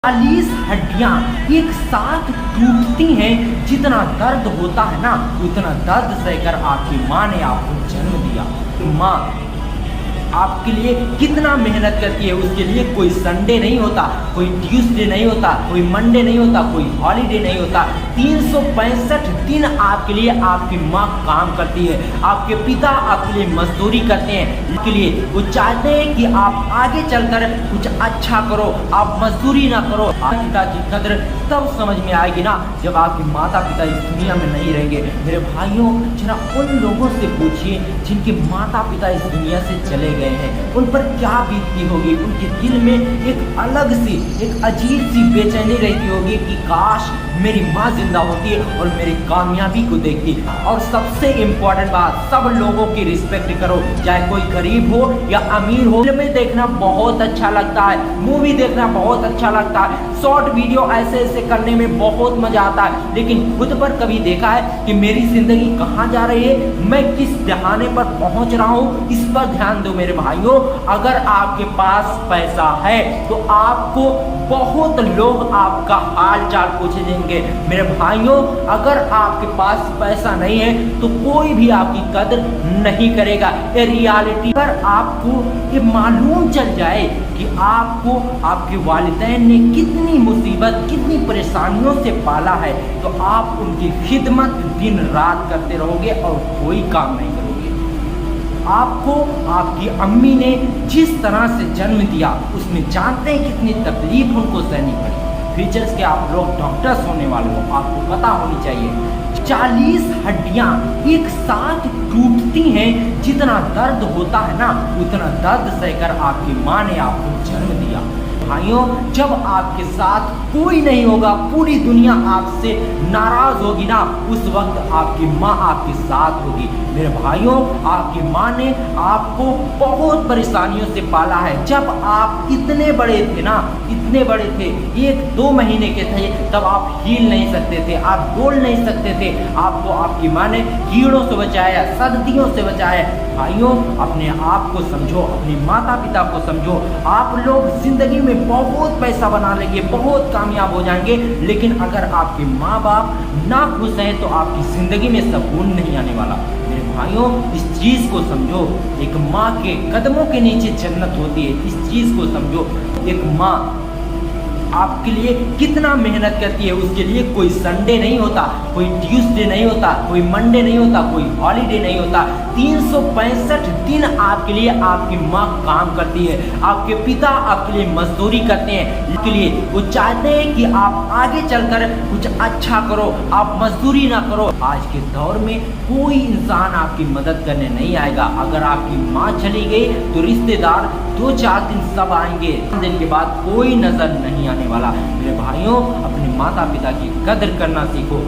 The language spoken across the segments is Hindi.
40 हड्डियां एक साथ टूटती हैं। जितना दर्द होता है ना, उतना दर्द सहकर आपकी माँ ने आपको जन्म दिया। माँ आपके लिए कितना मेहनत करती है, उसके लिए कोई संडे नहीं होता, कोई ट्यूसडे नहीं होता, कोई मंडे नहीं होता, कोई हॉलीडे नहीं होता। 365 दिन आपके लिए आपकी माँ काम करती है। आपके पिता आपके लिए मजदूरी करते हैं, इसके लिए वो चाहते हैं कि आप आगे चलकर कुछ अच्छा करो, आप मजदूरी ना करो। पिता की कदर तब समझ में आएगी ना जब आपके माता पिता इस दुनिया में नहीं रहेंगे। मेरे भाइयों, जरा उन लोगों से पूछिए जिनके माता पिता इस दुनिया से चले गए हैं, उन पर क्या बीतती होगी। उनके दिल में एक अलग सी, एक अजीब सी बेचैनी रहती होगी कि काश मेरी माँ जिंदा होती और मेरी कामयाबी को देखती। और सबसे इम्पोर्टेंट बात, सब लोगों की रिस्पेक्ट करो, चाहे कोई गरीब हो या अमीर हो। फिल्में देखना बहुत अच्छा लगता है, मूवी देखना बहुत अच्छा लगता है, शॉर्ट वीडियो ऐसे ऐसे करने में बहुत मजा आता है। लेकिन खुद पर कभी देखा है कि मेरी जिंदगी कहाँ जा रही है, मैं किस जहाने पर पहुंच रहा हूँ? इस पर ध्यान दो मेरे भाइयों। अगर आपके पास पैसा है तो आपको बहुत लोग आपका हाल चाल पूछेंगे। मेरे भाइयों, अगर आपके पास पैसा नहीं है तो कोई भी आपकी कदर नहीं करेगा। ये रियलिटी पर आपको ये मालूम चल जाए कि आपको आपके वालिदैन ने कितनी मुसीबत, कितनी परेशानियों से पाला है, तो आप उनकी खिदमत दिन रात करते रहोगे और कोई काम नहीं करोगे। आपको आपकी अम्मी ने जिस तरह से जन्म दिया, उसमें जानते हैं कितनी तकलीफ उनको सहनी पड़ी। फ्यूचर्स के आप लोग डॉक्टर्स होने वाले हो, आपको पता होनी चाहिए 40 हड्डियां एक साथ टूटती हैं। जितना दर्द होता है ना, उतना दर्द सहकर आपकी माँ ने आपको जन्म दिया। भाइयों, जब आपके साथ कोई नहीं होगा, पूरी दुनिया आपसे नाराज होगी ना, उस वक्त आपकी माँ आपके साथ होगी। मेरे भाइयों, आपकी माँ ने आपको बहुत परेशानियों से पाला है। जब आप इतने बड़े थे ना, इतने बड़े थे, 1-2 महीने के थे, तब आप हिल नहीं सकते थे, आप बोल नहीं सकते थे। आपको आपकी माँ ने कीड़ों से बचाया, सर्दियों से बचाया। भाइयों, अपने आप को समझो, अपने माता पिता को समझो। आप लोग जिंदगी में बहुत पैसा बना लेंगे, बहुत कामयाब हो जाएंगे, लेकिन अगर आपके माँ बाप ना खुश हैं तो आपकी जिंदगी में सुकून नहीं आने वाला। मेरे भाइयों, इस चीज़ को समझो। एक माँ के कदमों के नीचे जन्नत होती है, इस चीज़ को समझो। एक माँ आपके लिए कितना मेहनत करती है, उसके लिए कोई संडे नहीं होता, कोई ट्यूसडे नहीं होता, कोई मंडे नहीं होता, कोई हॉलीडे नहीं होता। 365 दिन आपके लिए आपकी माँ काम करती है। आपके पिता आपके लिए मजदूरी करते हैं, इसके लिए वो चाहते हैं कि आप आगे चलकर कुछ अच्छा करो, आप मजदूरी ना करो। आज के दौर में कोई इंसान आपकी मदद करने नहीं आएगा। अगर आपकी माँ चली गई तो रिश्तेदार 2-4 दिन सब आएंगे, दिन के बाद कोई नजर नहीं आने वाला। मेरे भाइयों, अपने माता पिता की कदर करना सीखो।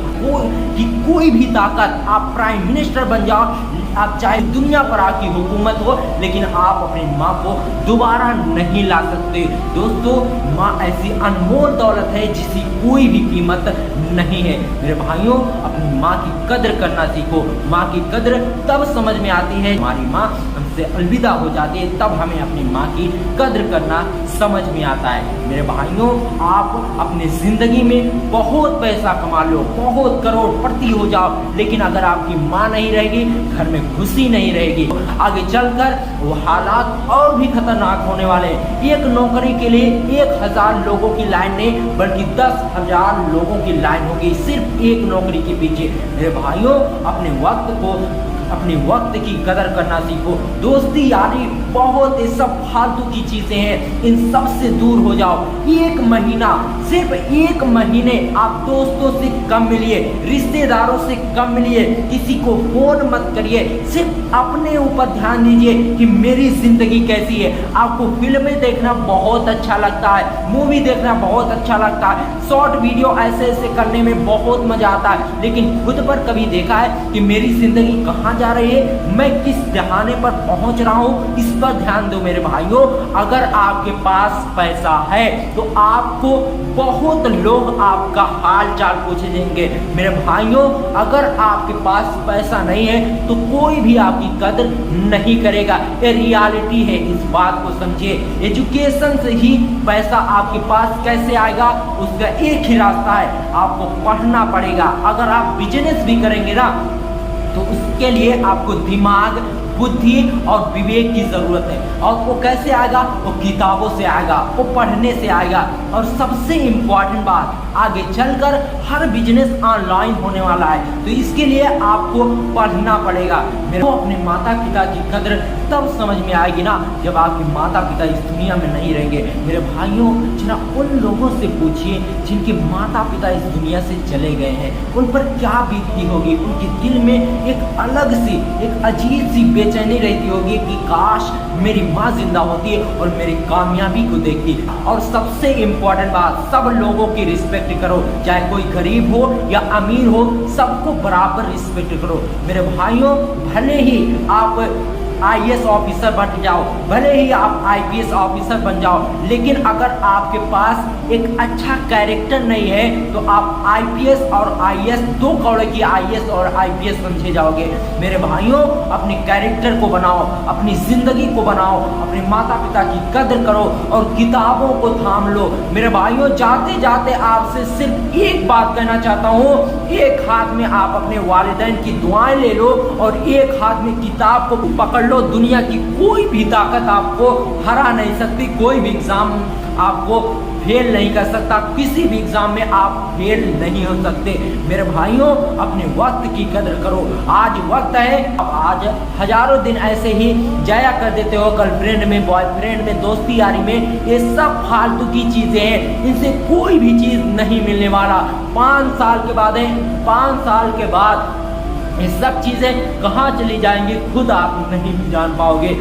कोई भी ताकत, आप प्राइम मिनिस्टर बन जाओ, आप चाहे दुनिया पर आपकी हुकूमत हो, लेकिन आप अपनी माँ को दोबारा नहीं ला सकते। दोस्तों, माँ ऐसी अनमोल दौलत है जिसकी कोई भी कीमत नहीं है। मेरे भाइयों, अपनी माँ की कदर करना सीखो। माँ की कदर तब समझ में आती है हमारी माँ हमसे अलविदा हो जाती है, तब हमें अपनी माँ की कदर करना समझ में आता है। मेरे भाइयों, आप अपनी ज़िंदगी में बहुत पैसा कमा लो, बहुत करोड़पति हो जाओ, लेकिन अगर आपकी माँ नहीं रहेगी, घर में खुशी नहीं रहेगी, आगे चलकर वो हालात और भी खतरनाक होने वाले हैं। एक नौकरी के लिए 1000 लोगों की लाइन नहीं, बल्कि 10,000 लोगों की लाइन होगी सिर्फ एक नौकरी के पीछे। मेरे भाइयों, अपने वक्त की कदर करना सीखो। दोस्ती यारी बहुत ये सब फालतू की चीज़ें हैं, इन सब से दूर हो जाओ। 1 महीना, सिर्फ 1 महीने आप दोस्तों से कम मिलिए, रिश्तेदारों से कम मिलिए, किसी को फोन मत करिए, सिर्फ अपने ऊपर ध्यान दीजिए कि मेरी ज़िंदगी कैसी है। आपको फिल्में देखना बहुत अच्छा लगता है, मूवी देखना बहुत अच्छा लगता है, शॉर्ट वीडियो ऐसे ऐसे करने में बहुत मज़ा आता है, लेकिन खुद पर कभी देखा है कि मेरी ज़िंदगी कहाँ जा रही है, मैं किस दहाने पर पहुंच रहा हूं, इस पर ध्यान दो मेरे भाइयों। अगर आपके पास पैसा है तो आपको बहुत लोग आपका हाल चाल पूछेंगे मेरे भाइयों। अगर आपके पास पैसा नहीं है तो कोई भी आपकी कदर नहीं करेगा। ये रियलिटी है, इस बात को समझिए। एजुकेशन से ही पैसा आपके पास कैसे आएगा, उसका एक ही रास्ता है, आपको पढ़ना पड़ेगा। अगर आप बिजनेस भी करेंगे ना तो उसके लिए आपको दिमाग, बुद्धि और विवेक की जरूरत है। और वो कैसे आएगा, वो किताबों से आएगा, वो पढ़ने से आएगा। और सबसे इंपॉर्टेंट बात, आगे चलकर हर बिजनेस ऑनलाइन होने वाला है, तो इसके लिए आपको पढ़ना पड़ेगा। मेरे को अपने माता पिता की कदर तब समझ में आएगी ना जब आपके माता पिता इस दुनिया में नहीं रहेंगे। मेरे भाइयों, जरा उन लोगों से पूछिए जिनके माता पिता इस दुनिया से चले गए हैं, उन पर क्या बीतती होगी। उनके दिल में एक अलग सी, एक अजीब सी बेचैनी रहती होगी कि काश मेरी माँ जिंदा होती और मेरी कामयाबी को देखती। और सबसे इंपॉर्टेंट बात, सब लोगों की रिस्पेक्ट करो, चाहे कोई गरीब हो या अमीर हो, सबको बराबर रिस्पेक्ट करो। मेरे भाइयों, भले ही आप IAS ऑफिसर बन जाओ, भले ही आप IPS ऑफिसर बन जाओ, लेकिन अगर आपके पास एक अच्छा कैरेक्टर नहीं है तो आप IPS और IAS दो कौड़े की IAS और IPS समझे जाओगे। मेरे भाइयों, अपने कैरेक्टर को बनाओ, अपनी जिंदगी को बनाओ, अपने माता पिता की कदर करो और किताबों को थाम लो। मेरे भाइयों, जाते जाते आपसे सिर्फ एक बात कहना चाहता हूँ, एक हाथ में आप अपने वालिदैन की दुआएं ले लो और एक हाथ में किताब को पकड़ लो। दुनिया की कोई भी ताकत आपको हरा नहीं सकती, कोई भी एग्जाम आपको फेल नहीं कर सकता, किसी भी एग्जाम में आप फेल नहीं हो सकते। मेरे भाइयों, अपने वक्त की कदर करो। आज वक्त है, अब आज हजारों दिन ऐसे ही जाया कर देते हो, गर्लफ्रेंड में, बॉयफ्रेंड में, दोस्ती यारी में। ये सब फालतू की चीजें हैं, इनसे कोई भी चीज नहीं मिलने वाला। 5 साल के बाद है, 5 साल के बाद ये सब चीजें कहाँ चली जाएंगी खुद आप नहीं भी जान पाओगे।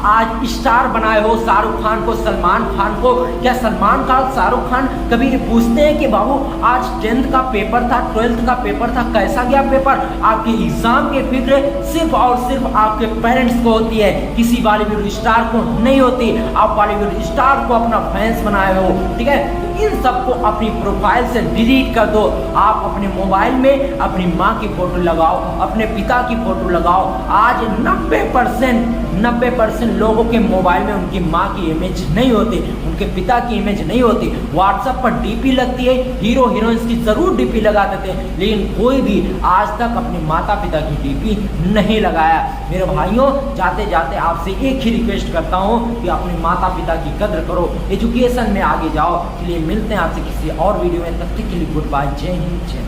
आज स्टार बनाए हो शाहरुख खान को, सलमान खान को, क्या सलमान खान, शाहरुख खान कभी पूछते हैं कि बाबू आज 10th का पेपर था, 12th का पेपर था, कैसा गया पेपर? आपके एग्जाम की फिक्र सिर्फ और सिर्फ आपके पेरेंट्स को होती है, किसी बॉलीवुड स्टार को नहीं होती। आप बॉलीवुड स्टार को अपना फैंस बनाए हो, ठीक है? इन सबको अपनी प्रोफाइल से डिलीट कर दो। आप अपने मोबाइल में अपनी माँ की फोटो लगाओ, अपने पिता की फोटो लगाओ। आज 90% लोगों के मोबाइल में उनकी माँ की इमेज नहीं होती, उनके पिता की इमेज नहीं होती। व्हाट्सएप पर डीपी लगती है, हीरो हीरोइंस की जरूर डीपी लगा देते हैं, लेकिन कोई भी आज तक अपने माता पिता की डीपी नहीं लगाया। मेरे भाइयों, जाते जाते आपसे एक ही रिक्वेस्ट करता हूँ कि अपने माता पिता की कदर करो, एजुकेशन में आगे जाओ। चलिए मिलते हैं आपसे किसी और वीडियो में, तब तक के लिए गुड बाय, जय हिंद, जय।